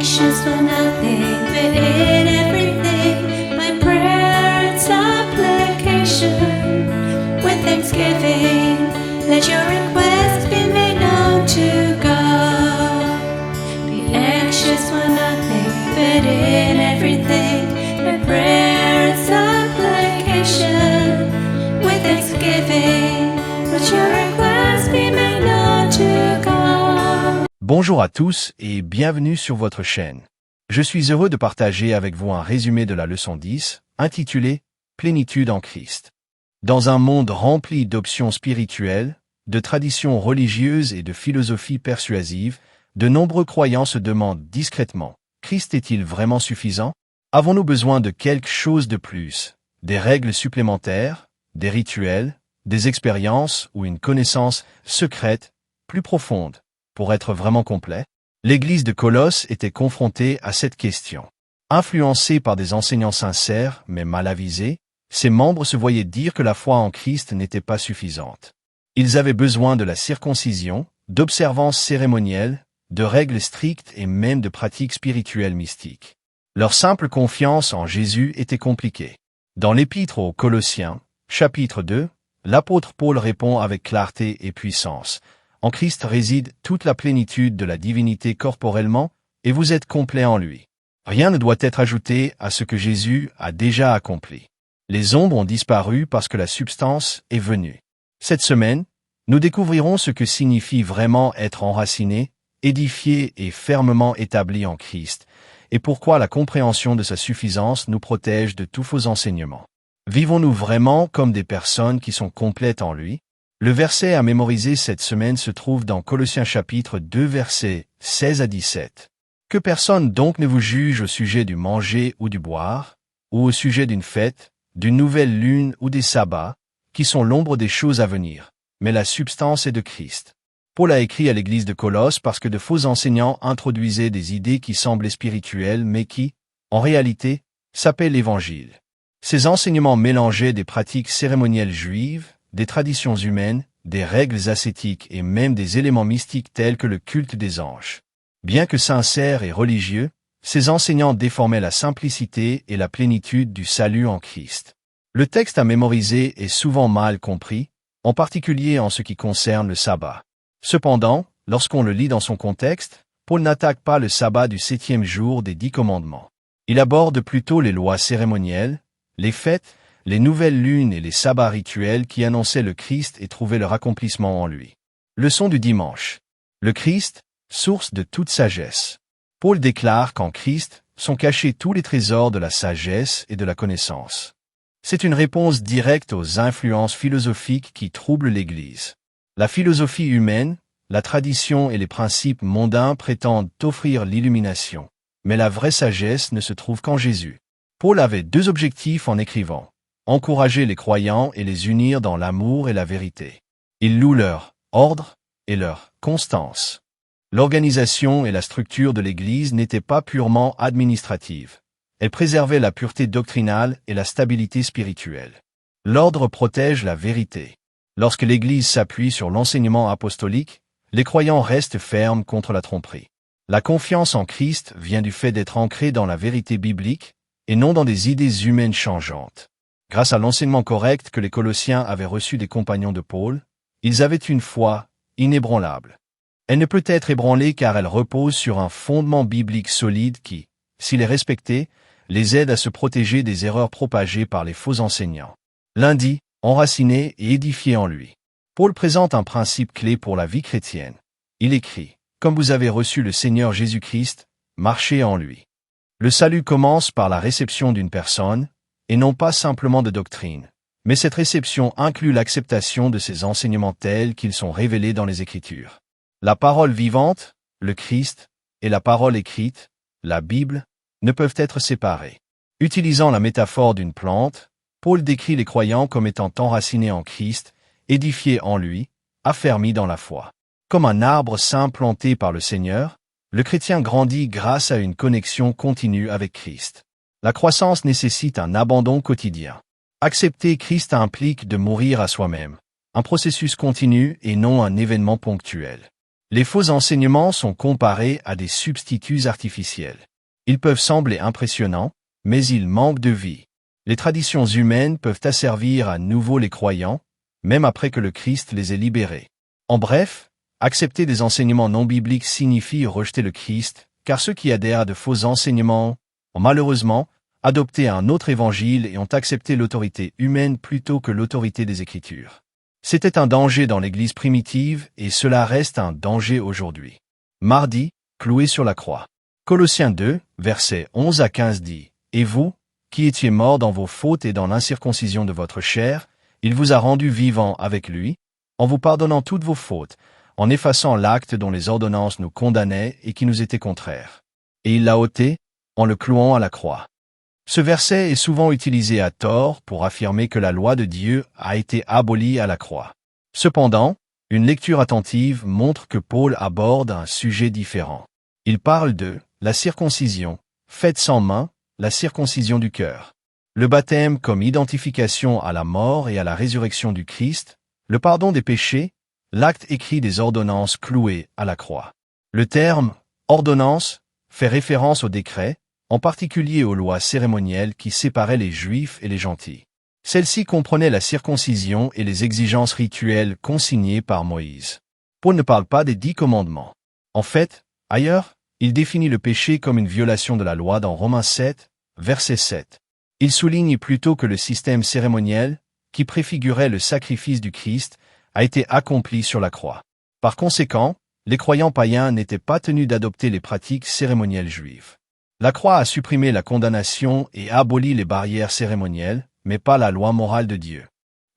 anxious for nothing, but in everything, by prayer and supplication, with thanksgiving, let your requests be made known to God. Be anxious for nothing, but in everything, by prayer and supplication, with thanksgiving, let your requests be made known to God. Bonjour à tous et bienvenue sur votre chaîne. Je suis heureux de partager avec vous un résumé de la leçon 10, intitulée « Plénitude en Christ ». Dans un monde rempli d'options spirituelles, de traditions religieuses et de philosophies persuasives, de nombreux croyants se demandent discrètement « Christ est-il vraiment suffisant ? Avons-nous besoin de quelque chose de plus ? Des règles supplémentaires, des rituels, des expériences ou une connaissance secrète, plus profonde ? Pour être vraiment complet, l'Église de Colosse était confrontée à cette question. Influencée par des enseignants sincères mais mal avisés, ses membres se voyaient dire que la foi en Christ n'était pas suffisante. Ils avaient besoin de la circoncision, d'observances cérémonielles, de règles strictes et même de pratiques spirituelles mystiques. Leur simple confiance en Jésus était compliquée. Dans l'Épître aux Colossiens, chapitre 2, l'apôtre Paul répond avec clarté et puissance. En Christ réside toute la plénitude de la divinité corporellement, et vous êtes complet en lui. Rien ne doit être ajouté à ce que Jésus a déjà accompli. Les ombres ont disparu parce que la substance est venue. Cette semaine, nous découvrirons ce que signifie vraiment être enraciné, édifié et fermement établi en Christ, et pourquoi la compréhension de sa suffisance nous protège de tous faux enseignements. Vivons-nous vraiment comme des personnes qui sont complètes en lui? Le verset à mémoriser cette semaine se trouve dans Colossiens chapitre 2 versets 16 à 17. Que personne donc ne vous juge au sujet du manger ou du boire, ou au sujet d'une fête, d'une nouvelle lune ou des sabbats, qui sont l'ombre des choses à venir, mais la substance est de Christ. Paul a écrit à l'église de Colosse parce que de faux enseignants introduisaient des idées qui semblaient spirituelles mais qui, en réalité, s'appellent l'Évangile. Ces enseignements mélangeaient des pratiques cérémonielles juives, des traditions humaines, des règles ascétiques et même des éléments mystiques tels que le culte des anges. Bien que sincères et religieux, ces enseignants déformaient la simplicité et la plénitude du salut en Christ. Le texte à mémoriser est souvent mal compris, en particulier en ce qui concerne le sabbat. Cependant, lorsqu'on le lit dans son contexte, Paul n'attaque pas le sabbat du 7e jour des 10 commandements. Il aborde plutôt les lois cérémonielles, les fêtes, les nouvelles lunes et les sabbats rituels qui annonçaient le Christ et trouvaient leur accomplissement en lui. Leçon du dimanche. Le Christ, source de toute sagesse. Paul déclare qu'en Christ sont cachés tous les trésors de la sagesse et de la connaissance. C'est une réponse directe aux influences philosophiques qui troublent l'Église. La philosophie humaine, la tradition et les principes mondains prétendent offrir l'illumination, mais la vraie sagesse ne se trouve qu'en Jésus. Paul avait deux objectifs en écrivant. Encourager les croyants et les unir dans l'amour et la vérité. Il loue leur ordre et leur constance. L'organisation et la structure de l'Église n'étaient pas purement administratives. Elles préservaient la pureté doctrinale et la stabilité spirituelle. L'ordre protège la vérité. Lorsque l'Église s'appuie sur l'enseignement apostolique, les croyants restent fermes contre la tromperie. La confiance en Christ vient du fait d'être ancrée dans la vérité biblique et non dans des idées humaines changeantes. Grâce à l'enseignement correct que les Colossiens avaient reçu des compagnons de Paul, ils avaient une foi inébranlable. Elle ne peut être ébranlée car elle repose sur un fondement biblique solide qui, s'il est respecté, les aide à se protéger des erreurs propagées par les faux enseignants. Lundi, enraciné et édifié en lui. Paul présente un principe clé pour la vie chrétienne. Il écrit, « Comme vous avez reçu le Seigneur Jésus-Christ, marchez en lui. » Le salut commence par la réception d'une personne, et non pas simplement de doctrine. Mais cette réception inclut l'acceptation de ces enseignements tels qu'ils sont révélés dans les Écritures. La parole vivante, le Christ, et la parole écrite, la Bible, ne peuvent être séparées. Utilisant la métaphore d'une plante, Paul décrit les croyants comme étant enracinés en Christ, édifiés en lui, affermis dans la foi. Comme un arbre sain planté par le Seigneur, le chrétien grandit grâce à une connexion continue avec Christ. La croissance nécessite un abandon quotidien. Accepter Christ implique de mourir à soi-même, un processus continu et non un événement ponctuel. Les faux enseignements sont comparés à des substituts artificiels. Ils peuvent sembler impressionnants, mais ils manquent de vie. Les traditions humaines peuvent asservir à nouveau les croyants, même après que le Christ les ait libérés. En bref, accepter des enseignements non bibliques signifie rejeter le Christ, car ceux qui adhèrent à de faux enseignements ont malheureusement adopté un autre évangile et ont accepté l'autorité humaine plutôt que l'autorité des Écritures. C'était un danger dans l'Église primitive et cela reste un danger aujourd'hui. Mardi, cloué sur la croix. Colossiens 2, versets 11 à 15 dit « Et vous, qui étiez morts dans vos fautes et dans l'incirconcision de votre chair, il vous a rendus vivants avec lui, en vous pardonnant toutes vos fautes, en effaçant l'acte dont les ordonnances nous condamnaient et qui nous était contraire. Et il l'a ôté, en le clouant à la croix. » Ce verset est souvent utilisé à tort pour affirmer que la loi de Dieu a été abolie à la croix. Cependant, une lecture attentive montre que Paul aborde un sujet différent. Il parle de la circoncision, faite sans main, la circoncision du cœur. Le baptême comme identification à la mort et à la résurrection du Christ, le pardon des péchés, l'acte écrit des ordonnances clouées à la croix. Le terme « ordonnance » fait référence au décret, en particulier aux lois cérémonielles qui séparaient les Juifs et les gentils. Celles-ci comprenaient la circoncision et les exigences rituelles consignées par Moïse. Paul ne parle pas des 10 commandements. En fait, ailleurs, il définit le péché comme une violation de la loi dans Romains 7, verset 7. Il souligne plutôt que le système cérémoniel, qui préfigurait le sacrifice du Christ, a été accompli sur la croix. Par conséquent, les croyants païens n'étaient pas tenus d'adopter les pratiques cérémonielles juives. La croix a supprimé la condamnation et aboli les barrières cérémonielles, mais pas la loi morale de Dieu.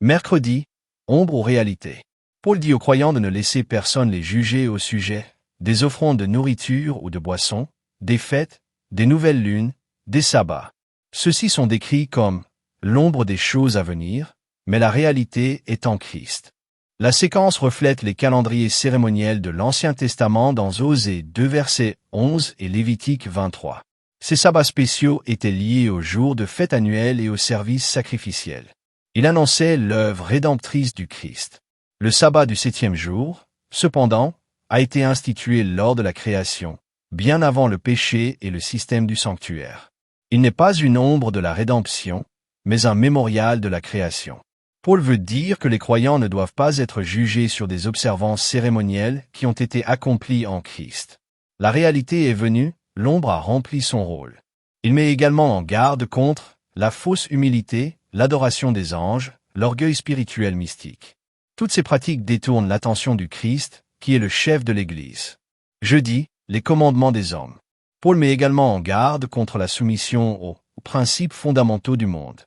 Mercredi, ombre ou réalité. Paul dit aux croyants de ne laisser personne les juger au sujet des offrandes de nourriture ou de boissons, des fêtes, des nouvelles lunes, des sabbats. Ceux-ci sont décrits comme l'ombre des choses à venir, mais la réalité est en Christ. La séquence reflète les calendriers cérémoniels de l'Ancien Testament dans Osée 2 versets 11 et Lévitique 23. Ces sabbats spéciaux étaient liés aux jours de fête annuelle et aux services sacrificiels. Il annonçait l'œuvre rédemptrice du Christ. Le sabbat du 7e jour, cependant, a été institué lors de la création, bien avant le péché et le système du sanctuaire. Il n'est pas une ombre de la rédemption, mais un mémorial de la création. Paul veut dire que les croyants ne doivent pas être jugés sur des observances cérémonielles qui ont été accomplies en Christ. La réalité est venue, l'ombre a rempli son rôle. Il met également en garde contre la fausse humilité, l'adoration des anges, l'orgueil spirituel mystique. Toutes ces pratiques détournent l'attention du Christ, qui est le chef de l'Église. Jeudi, les commandements des hommes. Paul met également en garde contre la soumission aux principes fondamentaux du monde.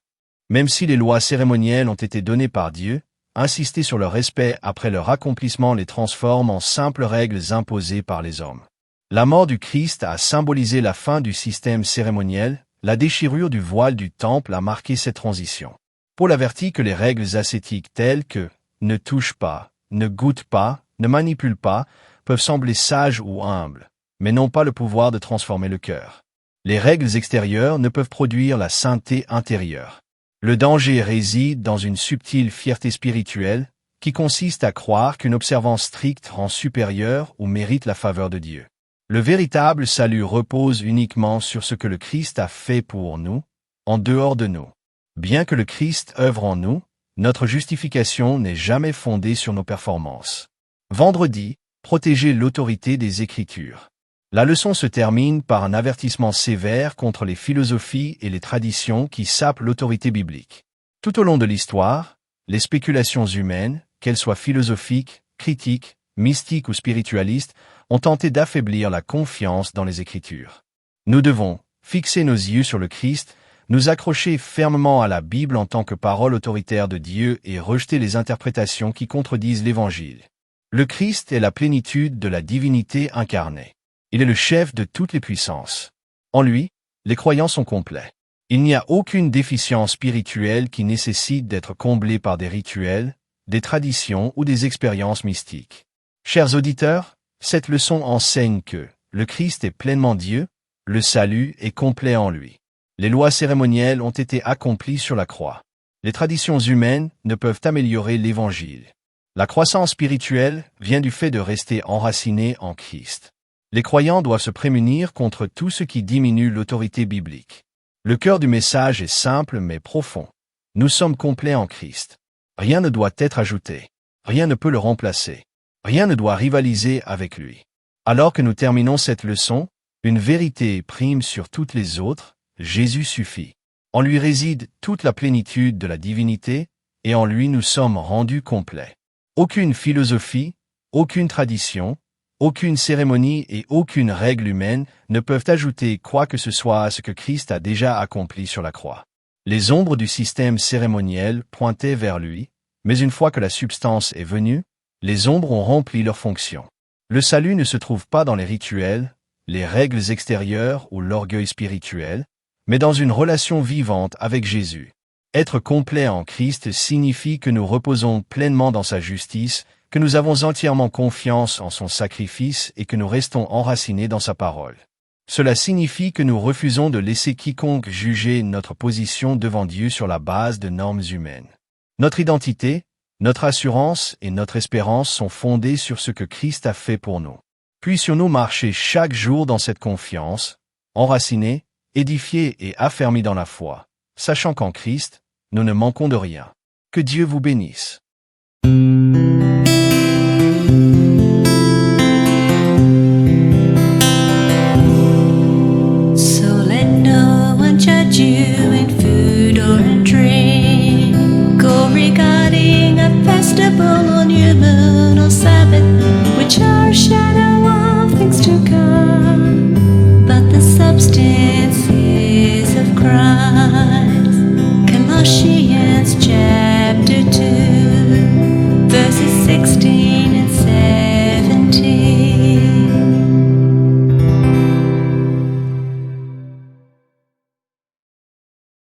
Même si les lois cérémonielles ont été données par Dieu, insister sur leur respect après leur accomplissement les transforme en simples règles imposées par les hommes. La mort du Christ a symbolisé la fin du système cérémoniel, la déchirure du voile du temple a marqué cette transition. Paul avertit que les règles ascétiques telles que « ne touche pas »,« ne goûte pas »,« ne manipule pas » peuvent sembler sages ou humbles, mais n'ont pas le pouvoir de transformer le cœur. Les règles extérieures ne peuvent produire la sainteté intérieure. Le danger réside dans une subtile fierté spirituelle qui consiste à croire qu'une observance stricte rend supérieure ou mérite la faveur de Dieu. Le véritable salut repose uniquement sur ce que le Christ a fait pour nous, en dehors de nous. Bien que le Christ œuvre en nous, notre justification n'est jamais fondée sur nos performances. Vendredi, protéger l'autorité des Écritures. La leçon se termine par un avertissement sévère contre les philosophies et les traditions qui sapent l'autorité biblique. Tout au long de l'histoire, les spéculations humaines, qu'elles soient philosophiques, critiques, mystiques ou spiritualistes, ont tenté d'affaiblir la confiance dans les Écritures. Nous devons fixer nos yeux sur le Christ, nous accrocher fermement à la Bible en tant que parole autoritaire de Dieu et rejeter les interprétations qui contredisent l'Évangile. Le Christ est la plénitude de la divinité incarnée. Il est le chef de toutes les puissances. En lui, les croyants sont complets. Il n'y a aucune déficience spirituelle qui nécessite d'être comblée par des rituels, des traditions ou des expériences mystiques. Chers auditeurs, cette leçon enseigne que le Christ est pleinement Dieu, le salut est complet en lui. Les lois cérémonielles ont été accomplies sur la croix. Les traditions humaines ne peuvent améliorer l'Évangile. La croissance spirituelle vient du fait de rester enraciné en Christ. Les croyants doivent se prémunir contre tout ce qui diminue l'autorité biblique. Le cœur du message est simple mais profond. Nous sommes complets en Christ. Rien ne doit être ajouté. Rien ne peut le remplacer. Rien ne doit rivaliser avec lui. Alors que nous terminons cette leçon, une vérité prime sur toutes les autres, Jésus suffit. En lui réside toute la plénitude de la divinité, et en lui nous sommes rendus complets. Aucune philosophie, aucune tradition, aucune cérémonie et aucune règle humaine ne peuvent ajouter quoi que ce soit à ce que Christ a déjà accompli sur la croix. Les ombres du système cérémoniel pointaient vers lui, mais une fois que la substance est venue, les ombres ont rempli leur fonction. Le salut ne se trouve pas dans les rituels, les règles extérieures ou l'orgueil spirituel, mais dans une relation vivante avec Jésus. Être complet en Christ signifie que nous reposons pleinement dans sa justice, que nous avons entièrement confiance en son sacrifice et que nous restons enracinés dans sa parole. Cela signifie que nous refusons de laisser quiconque juger notre position devant Dieu sur la base de normes humaines. Notre identité, notre assurance et notre espérance sont fondées sur ce que Christ a fait pour nous. Puissions-nous marcher chaque jour dans cette confiance, enracinés, édifiés et affermis dans la foi, sachant qu'en Christ, nous ne manquons de rien. Que Dieu vous bénisse.